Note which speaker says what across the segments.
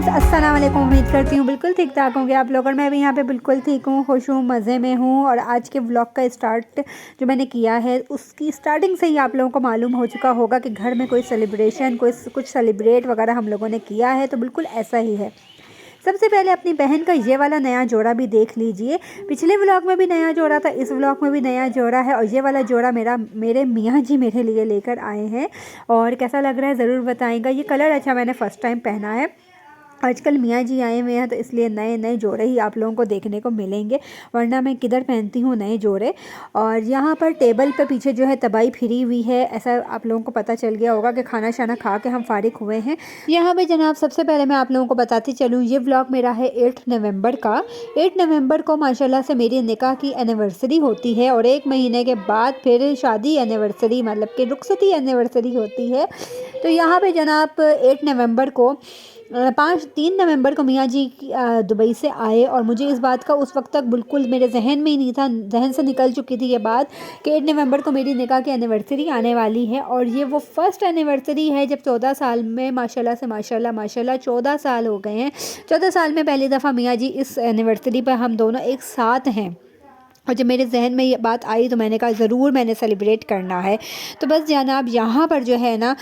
Speaker 1: Friends, अस्सलाम वालेकुम। उम्मीद करती हूँ बिल्कुल ठीक ठाक होंगे आप लोग, और मैं भी यहाँ पे बिल्कुल ठीक हूँ, खुश हूँ, मज़े में हूँ। और आज के व्लॉग का स्टार्ट जो मैंने किया है उसकी स्टार्टिंग से ही आप लोगों को मालूम हो चुका होगा कि घर में कोई सेलिब्रेशन, कोई कुछ सेलिब्रेट वगैरह हम लोगों ने किया है, तो बिल्कुल ऐसा ही है। सबसे पहले अपनी बहन का ये वाला नया जोड़ा भी देख लीजिए। पिछले व्लॉग में भी नया जोड़ा था, इस व्लॉग में भी नया जोड़ा है, और ये वाला जोड़ा मेरे मियाँ जी मेरे लिए लेकर आए हैं। और कैसा लग रहा है ज़रूर बताएगा। ये कलर अच्छा मैंने फ़र्स्ट टाइम पहना है। आजकल मियाँ जी आए हुए हैं तो इसलिए नए नए जोड़े ही आप लोगों को देखने को मिलेंगे, वरना मैं किधर पहनती हूँ नए जोड़े। और यहाँ पर टेबल पे पीछे जो है तबाई फिरी हुई है, ऐसा आप लोगों को पता चल गया होगा कि खाना शाना खा के हम फारिग हुए हैं। यहाँ पे जनाब सबसे पहले मैं आप लोगों को बताती चलूँ, ये व्लॉग मेरा है 8 नवंबर का। 8 नवंबर को माशाल्लाह से मेरी निकाह की एनिवर्सरी होती है, और 1 महीने के बाद फिर शादी एनिवर्सरी मतलब कि रुखसती एनिवर्सरी होती है। तो यहाँ पे जनाब 8 नवंबर को 3 नवंबर को मियाँ जी दुबई से आए, और मुझे इस बात का उस वक्त तक बिल्कुल मेरे जहन में ही नहीं था, जहन से निकल चुकी थी ये बात कि 8 नवंबर को मेरी निकाह की एनिवर्सरी आने वाली है। और ये वो फर्स्ट एनिवर्सरी है जब 14 साल में माशाल्लाह से माशाल्लाह 14 साल हो गए हैं। 14 साल में पहली दफ़ा मियाँ जी इस एनिवर्सरी पर हम दोनों एक साथ हैं। और जब मेरे जहन में ये बात आई तो मैंने कहा ज़रूर मैंने सेलिब्रेट करना है। तो बस जनाब यहाँ पर जो है ना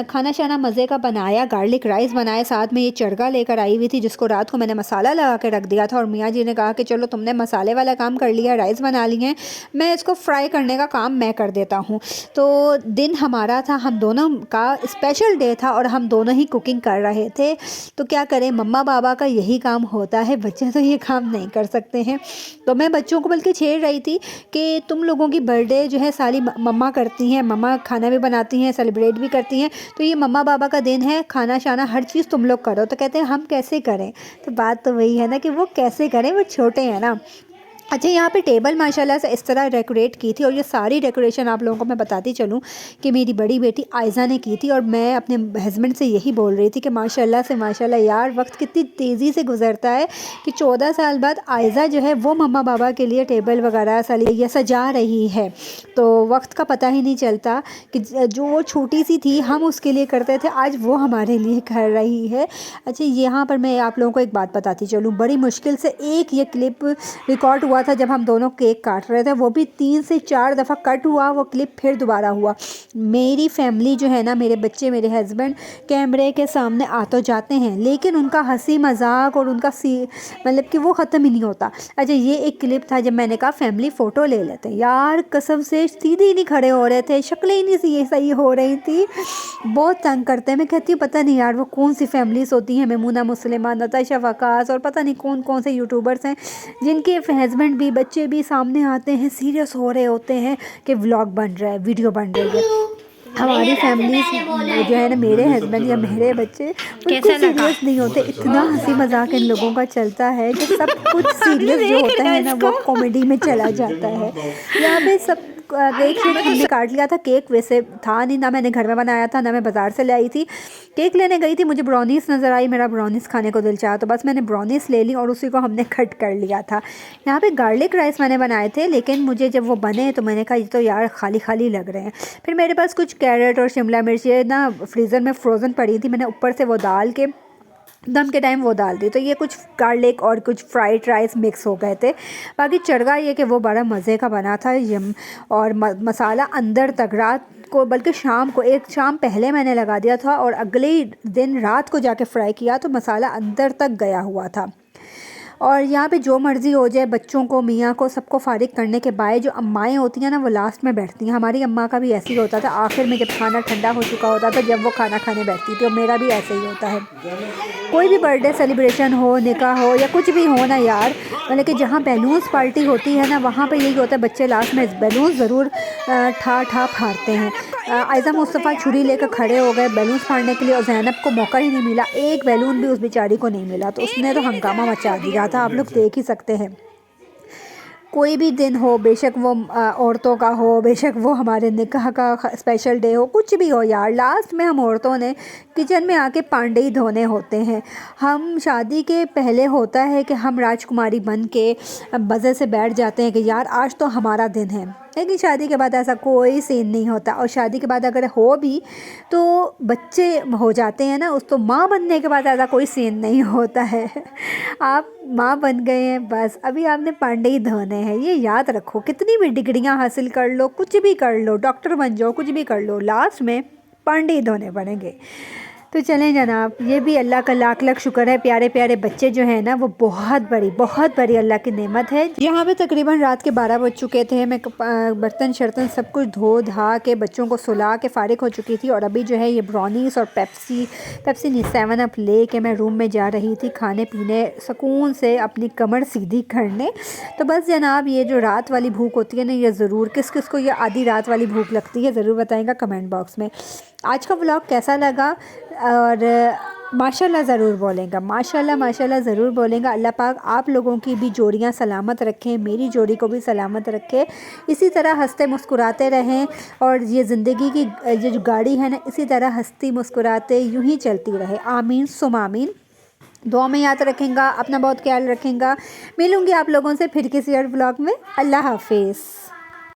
Speaker 1: खाना शाना मज़े का बनाया, गार्लिक राइस बनाया, साथ में ये चरगा लेकर आई हुई थी जिसको रात को मैंने मसाला लगा के रख दिया था। और मियाँ जी ने कहा कि चलो तुमने मसाले वाला काम कर लिया, राइस बना लिए हैं, मैं इसको फ्राई करने का काम मैं कर देता हूँ। तो दिन हमारा था, हम दोनों का स्पेशल डे था, और हम दोनों ही कुकिंग कर रहे थे। तो क्या करें, मम्मा बाबा का यही काम होता है, बच्चे तो ये काम नहीं कर सकते हैं। तो मैं बच्चों को बल्कि छेड़ रही थी कि तुम लोगों की बर्थडे जो है सारी मम्मा करती हैं, मम्मा खाना भी बनाती हैं, सेलिब्रेट भी करती हैं, तो ये मम्मा बाबा का दिन है, खाना शाना हर चीज़ तुम लोग करो। तो कहते हैं हम कैसे करें। तो बात तो वही है ना कि वो कैसे करें, वो छोटे हैं ना। अच्छा, यहाँ पे टेबल माशाल्लाह से इस तरह डेकोरेट की थी, और ये सारी डेकोरेशन आप लोगों को मैं बताती चलूँ कि मेरी बड़ी बेटी आयज़ा ने की थी। और मैं अपने हस्बैंड से यही बोल रही थी कि माशाल्लाह से माशाल्लाह यार, वक्त कितनी तेज़ी से गुजरता है कि 14 साल बाद आयज़ा जो है वो मम्मा बाबा के लिए टेबल वगैरह ये सजा रही है। तो वक्त का पता ही नहीं चलता कि जो वो छोटी सी थी हम उसके लिए करते थे, आज वो हमारे लिए कर रही है। अच्छा, यहाँ पर मैं आप लोगों को एक बात बताती चलूँ, बड़ी मुश्किल से एक ये क्लिप रिकॉर्ड हुआ था जब हम दोनों केक काट रहे थे, वो भी 3 से 4 दफ़ा कट हुआ, वो क्लिप फिर दोबारा हुआ। मेरी फैमिली जो है ना, मेरे बच्चे, मेरे हस्बैंड कैमरे के सामने आ तो जाते हैं, लेकिन उनका हंसी मजाक और उनका मतलब कि वो ख़त्म ही नहीं होता। अच्छा, ये एक क्लिप था जब मैंने कहा फैमिली फ़ोटो ले लेते हैं, यार कसम से सीधे ही नहीं खड़े हो रहे थे, शक्लें ही नहीं सही हो रही थी, बहुत तंग करते हैं। मैं कहती हूँ पता नहीं यार वो कौन सी फैमिलीज़ होती हैं, मेमूना मुस्लिमा, नताशा वकास, और पता नहीं कौन कौन से यूट्यूबर्स हैं जिनके हस्बैंड भी बच्चे भी सामने आते हैं, सीरियस हो रहे होते हैं कि व्लॉग बन रहा है, वीडियो बन रही है। हमारी फैमिली जो है ना, मेरे हस्बैंड या मेरे बच्चे बिल्कुल सीरियस नहीं होते, इतना हंसी मजाक इन लोगों का चलता है कि सब कुछ सीरियस जो होता है ना वो कॉमेडी में चला जाता है। यहाँ पे सब केक शेक हमने काट लिया था। केक वैसे था नहीं, ना मैंने घर में बनाया था, ना मैं बाज़ार से ले आई थी। केक लेने गई थी, मुझे ब्राउनीस नज़र आई, मेरा ब्राउनीस खाने को दिल चाहा, तो बस मैंने ब्राउनीस ले ली और उसी को हमने कट कर लिया था। यहाँ पे गार्लिक राइस मैंने बनाए थे, लेकिन मुझे जब वो बने तो मैंने कहा ये तो यार खाली खाली लग रहे हैं। फिर मेरे पास कुछ कैरेट और शिमला मिर्च ना फ्रीज़र में फ्रोज़न पड़ी थी, मैंने ऊपर से वो डाल के दम के टाइम वो डाल दी, तो ये कुछ गार्लिक और कुछ फ्राइड राइस मिक्स हो गए थे। बाकी चरगा ये कि वो बड़ा मज़े का बना था यम, और मसाला अंदर तक रात को, बल्कि शाम को, एक शाम पहले मैंने लगा दिया था और अगले दिन रात को जाके फ्राई किया, तो मसाला अंदर तक गया हुआ था। और यहाँ पे जो मर्ज़ी हो जाए, बच्चों को, मियाँ को, सबको फारिग करने के बाद जो अम्माएँ होती हैं ना वो लास्ट में बैठती हैं। हमारी अम्मा का भी ऐसे ही होता था, आखिर में जब खाना ठंडा हो चुका होता था जब वो खाना खाने बैठती थी, और मेरा भी ऐसे ही होता है। कोई भी बर्थडे सेलिब्रेशन हो, निकाह हो, या कुछ भी हो ना यार, मतलब कि जहाँ बैलून्स पार्टी होती है ना वहाँ पे यही होता है, बच्चे लास्ट में बैलून्स ज़रूर ठा ठा फाड़ते हैं। आयज़ा मुस्तफ़ा छुरी लेकर खड़े हो गए बैलून्स फाड़ने के लिए, और ज़ैनब को मौका ही नहीं मिला, एक बैलून भी उस बेचारी को नहीं मिला, तो उसने तो हंगामा मचा दिया था, आप लोग देख ही सकते हैं। कोई भी दिन हो, बेशक वो औरतों का हो, बेशक वो हमारे निकाह का स्पेशल डे हो, कुछ भी हो यार, लास्ट में हम औरतों ने किचन में आके पांडे ही धोने होते हैं। हम शादी के पहले होता है कि हम राजकुमारी बन के मज़े से बैठ जाते हैं कि यार आज तो हमारा दिन है, है कि शादी के बाद ऐसा कोई सीन नहीं होता, और शादी के बाद अगर हो भी तो बच्चे हो जाते हैं ना, उस तो माँ बनने के बाद ऐसा कोई सीन नहीं होता है। आप माँ बन गए हैं, बस अभी आपने पांडे ही धोने हैं, ये याद रखो। कितनी भी डिग्रियां हासिल कर लो, कुछ भी कर लो, डॉक्टर बन जाओ, कुछ भी कर लो, लास्ट में पांडे ही धोने पड़ेंगे। तो चलें जनाब, ये भी अल्लाह का लाख लाख शुक्र है, प्यारे प्यारे बच्चे जो हैं ना वो बहुत बड़ी अल्लाह की नेमत है। यहाँ पे तकरीबन रात के 12 बज चुके थे। मैं बर्तन शर्तन सब कुछ धो धा के बच्चों को सुला के फ़ारिग हो चुकी थी, और अभी जो है ये ब्राउनीस और पेप्सी नहीं 7 अप ले के मैं रूम में जा रही थी खाने पीने, सुकून से अपनी कमर सीधी करने। तो बस जनाब, ये जो रात वाली भूख होती है ना, ये ज़रूर किस किस को ये आधी रात वाली भूख लगती है, ज़रूर बताएगा कमेंट बॉक्स में। आज का व्लॉग कैसा लगा, और माशाल्लाह ज़रूर बोलेगा, माशाल्लाह ज़रूर बोलेगा। अल्लाह पाक आप लोगों की भी जोड़ियां सलामत रखें, मेरी जोड़ी को भी सलामत रखे, इसी तरह हंसते मुस्कुराते रहें, और ये ज़िंदगी की ये जो गाड़ी है ना, इसी तरह हंसती मुस्कुराते यूं ही चलती रहे। आमीन सुम आमीन। दुआ में याद रखेंगा, अपना बहुत ख्याल रखेंगा। मिलूँगी आप लोगों से फिर किसी और व्लॉग में। अल्लाह हाफिज़।